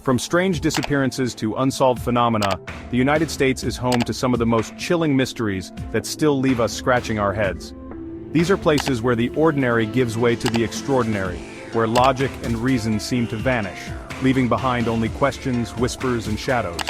From strange disappearances to unsolved phenomena, the United States is home to some of the most chilling mysteries that still leave us scratching our heads. These are places where the ordinary gives way to the extraordinary, where logic and reason seem to vanish, leaving behind only questions, whispers, and shadows.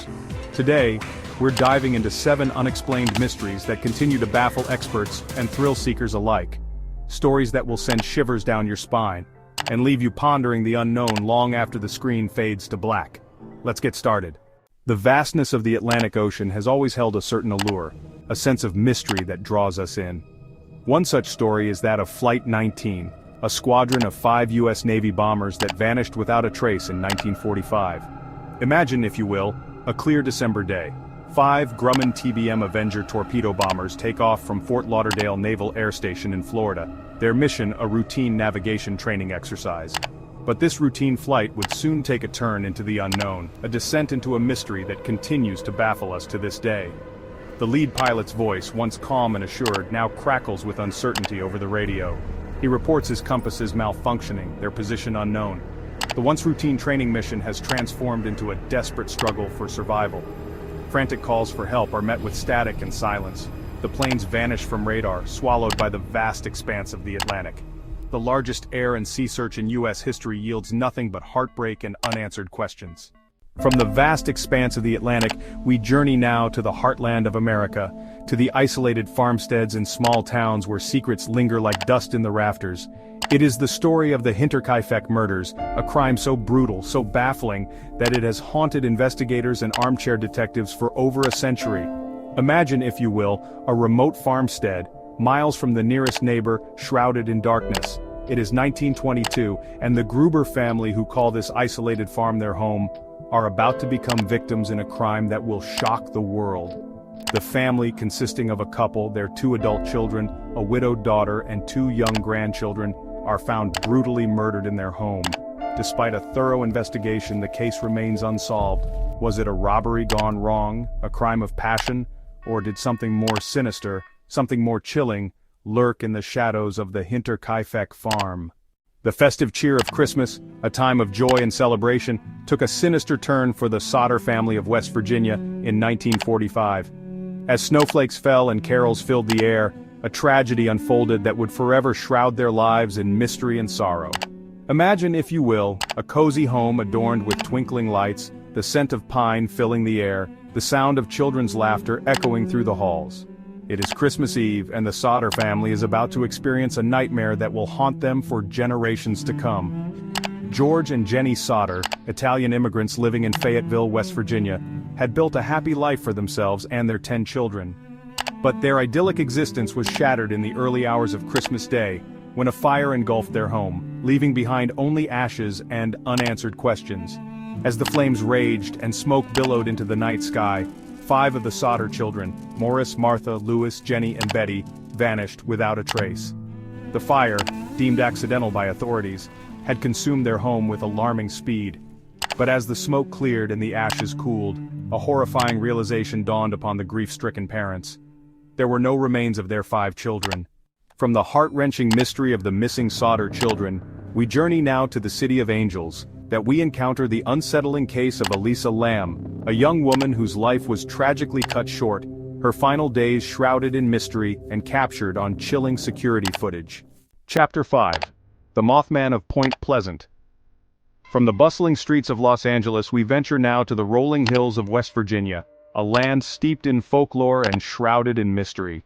Today, we're diving into 7 unexplained mysteries that continue to baffle experts and thrill seekers alike. Stories that will send shivers down your spine and leave you pondering the unknown long after the screen fades to black. Let's get started. The vastness of the Atlantic Ocean has always held a certain allure, a sense of mystery that draws us in. One such story is that of Flight 19, a squadron of 5 U.S. Navy bombers that vanished without a trace in 1945. Imagine, if you will, a clear December day. 5 Grumman TBM Avenger torpedo bombers take off from Fort Lauderdale Naval Air Station in Florida, their mission a routine navigation training exercise. But this routine flight would soon take a turn into the unknown, a descent into a mystery that continues to baffle us to this day. The lead pilot's voice, once calm and assured, now crackles with uncertainty over the radio. He reports his compasses malfunctioning, their position unknown. The once routine training mission has transformed into a desperate struggle for survival. Frantic calls for help are met with static and silence. The planes vanish from radar, swallowed by the vast expanse of the Atlantic. The largest air and sea search in U.S. history yields nothing but heartbreak and unanswered questions. From the vast expanse of the Atlantic, we journey now to the heartland of America, to the isolated farmsteads and small towns where secrets linger like dust in the rafters. It is the story of the Hinterkaifeck murders, a crime so brutal, so baffling, that it has haunted investigators and armchair detectives for over a century. Imagine, if you will, a remote farmstead, miles from the nearest neighbor, shrouded in darkness. It is 1922, and the Gruber family, who call this isolated farm their home, are about to become victims in a crime that will shock the world. The family, consisting of a couple, their 2 adult children, a widowed daughter, and 2 young grandchildren, are found brutally murdered in their home. Despite a thorough investigation, the case remains unsolved. Was it a robbery gone wrong, a crime of passion, or did something more sinister, something more chilling, lurk in the shadows of the Hinterkaifeck farm? The festive cheer of Christmas, a time of joy and celebration, took a sinister turn for the Sodder family of West Virginia in 1945. As snowflakes fell and carols filled the air, a tragedy unfolded that would forever shroud their lives in mystery and sorrow. Imagine, if you will, a cozy home adorned with twinkling lights, the scent of pine filling the air, the sound of children's laughter echoing through the halls. It is Christmas Eve, and the Sodder family is about to experience a nightmare that will haunt them for generations to come. George and Jenny Sodder, Italian immigrants living in Fayetteville, West Virginia, had built a happy life for themselves and their 10 children. But their idyllic existence was shattered in the early hours of Christmas Day, when a fire engulfed their home, leaving behind only ashes and unanswered questions. As the flames raged and smoke billowed into the night sky, 5 of the Sodder children, Morris, Martha, Louis, Jenny, and Betty, vanished without a trace. The fire, deemed accidental by authorities, had consumed their home with alarming speed. But as the smoke cleared and the ashes cooled, a horrifying realization dawned upon the grief-stricken parents. There were no remains of their 5 children. From the heart-wrenching mystery of the missing Sodder children, we journey now to the City of Angels, that we encounter the unsettling case of Elisa Lam, a young woman whose life was tragically cut short, her final days shrouded in mystery and captured on chilling security footage. Chapter 5. The Mothman of Point Pleasant. From the bustling streets of Los Angeles we venture now to the rolling hills of West Virginia, a land steeped in folklore and shrouded in mystery.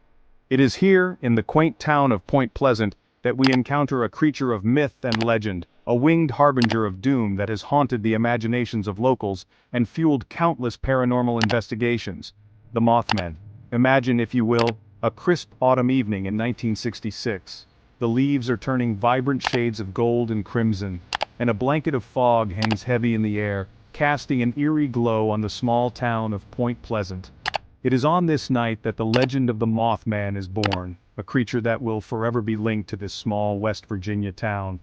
It is here, in the quaint town of Point Pleasant, that we encounter a creature of myth and legend, a winged harbinger of doom that has haunted the imaginations of locals and fueled countless paranormal investigations. The Mothman. Imagine, if you will, a crisp autumn evening in 1966. The leaves are turning vibrant shades of gold and crimson, and a blanket of fog hangs heavy in the air, casting an eerie glow on the small town of Point Pleasant. It is on this night that the legend of the Mothman is born, a creature that will forever be linked to this small West Virginia town.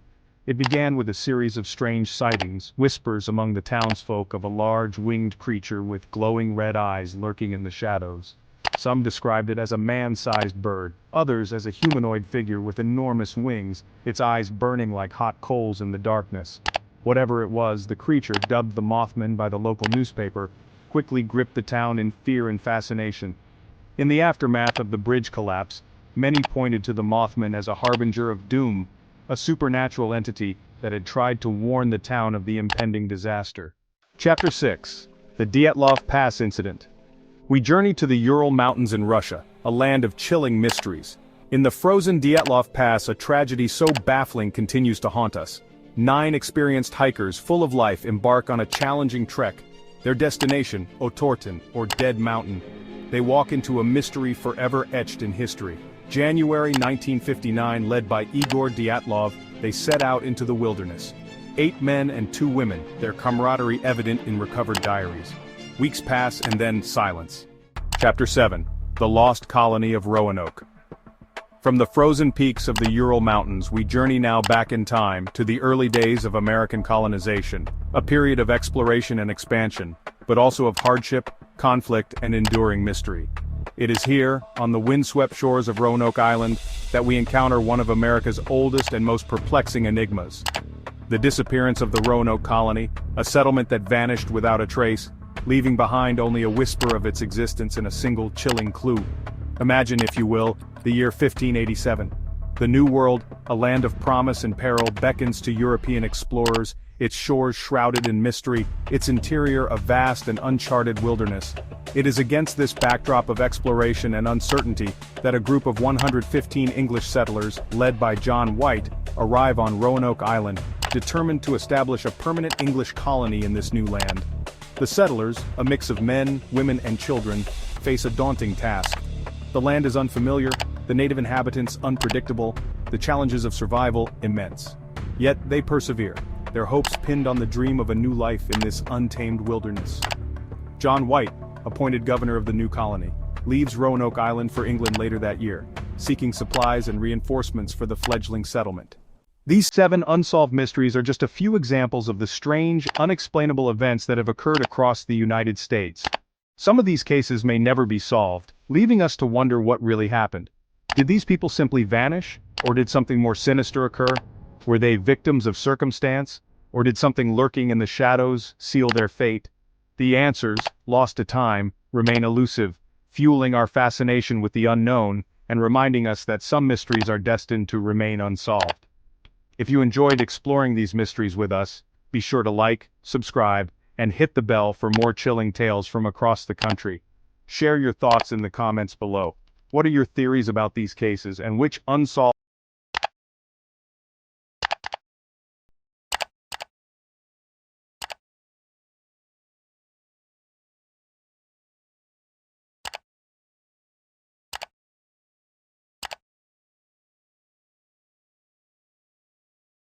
It began with a series of strange sightings, whispers among the townsfolk of a large winged creature with glowing red eyes lurking in the shadows. Some described it as a man-sized bird, others as a humanoid figure with enormous wings, its eyes burning like hot coals in the darkness. Whatever it was, the creature, dubbed the Mothman by the local newspaper, quickly gripped the town in fear and fascination. In the aftermath of the bridge collapse, many pointed to the Mothman as a harbinger of doom, a supernatural entity that had tried to warn the town of the impending disaster. Chapter 6. The Dyatlov Pass Incident. We journey to the Ural Mountains in Russia, a land of chilling mysteries. In the frozen Dyatlov Pass, a tragedy so baffling continues to haunt us. 9 experienced hikers full of life embark on a challenging trek. Their destination, Otorten, or Dead Mountain. They walk into a mystery forever etched in history. January 1959, led by Igor Dyatlov, they set out into the wilderness. 8 men and 2 women, their camaraderie evident in recovered diaries. Weeks pass and then silence. Chapter 7. The Lost Colony of Roanoke. From the frozen peaks of the Ural Mountains, we journey now back in time to the early days of American colonization, a period of exploration and expansion, but also of hardship, conflict, and enduring mystery. It is here, on the windswept shores of Roanoke Island, that we encounter one of America's oldest and most perplexing enigmas. The disappearance of the Roanoke colony, a settlement that vanished without a trace, leaving behind only a whisper of its existence and a single chilling clue. Imagine, if you will, the year 1587. The New World, a land of promise and peril, beckons to European explorers, its shores shrouded in mystery, its interior a vast and uncharted wilderness. It is against this backdrop of exploration and uncertainty that a group of 115 English settlers, led by John White, arrive on Roanoke Island, determined to establish a permanent English colony in this new land. The settlers, a mix of men, women, and children, face a daunting task. The land is unfamiliar, the native inhabitants unpredictable, the challenges of survival immense. Yet they persevere, their hopes pinned on the dream of a new life in this untamed wilderness. John White, appointed governor of the new colony, leaves Roanoke Island for England later that year, seeking supplies and reinforcements for the fledgling settlement. These 7 unsolved mysteries are just a few examples of the strange, unexplainable events that have occurred across the United States. Some of these cases may never be solved, leaving us to wonder what really happened. Did these people simply vanish? Or did something more sinister occur? Were they victims of circumstance? Or did something lurking in the shadows seal their fate? The answers, lost to time, remain elusive, fueling our fascination with the unknown, and reminding us that some mysteries are destined to remain unsolved. If you enjoyed exploring these mysteries with us, be sure to like, subscribe, and hit the bell for more chilling tales from across the country. Share your thoughts in the comments below. What are your theories about these cases, and which unsolved